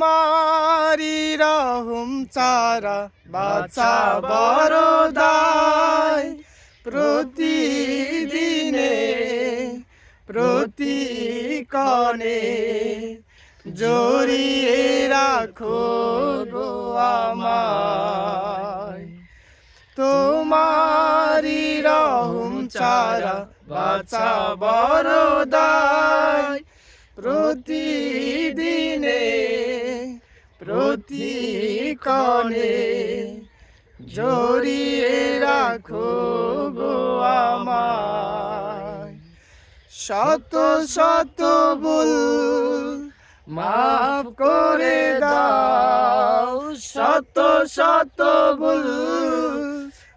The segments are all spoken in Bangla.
তোমারি রহম ছাড়া বাঁচা বড় দায় প্রতিদিনে প্রতিক্ষণে জড়িয়ে রাখো গো আমায় তোমারি রহম ছাড়া বাঁচা বড় দায় প্রতিদিনে প্রতিক্ষণে জড়িয়ে রাখো গো আমায় শত শত ভুল মাফ করে দাও শত শত ভুল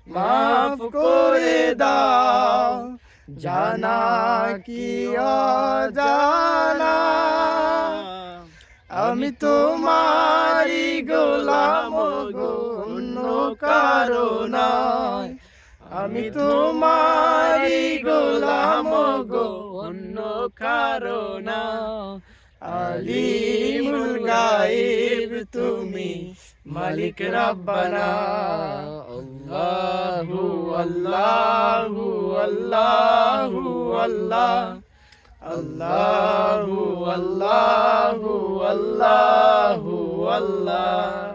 মাফ করে দাও জানা কি অজানা আমি তোমারি গোলাম গো অন্য কারো নয় আমি তোমারি গোলাম গো অন্য কারো নয় আলিমুল গায়ব তুমি মালিক রব্বানা আল্লাহু আল্লাহু আল্লাহু আল্লাহ আল্লাহু আল্লাহু আল্লাহু আল্লাহ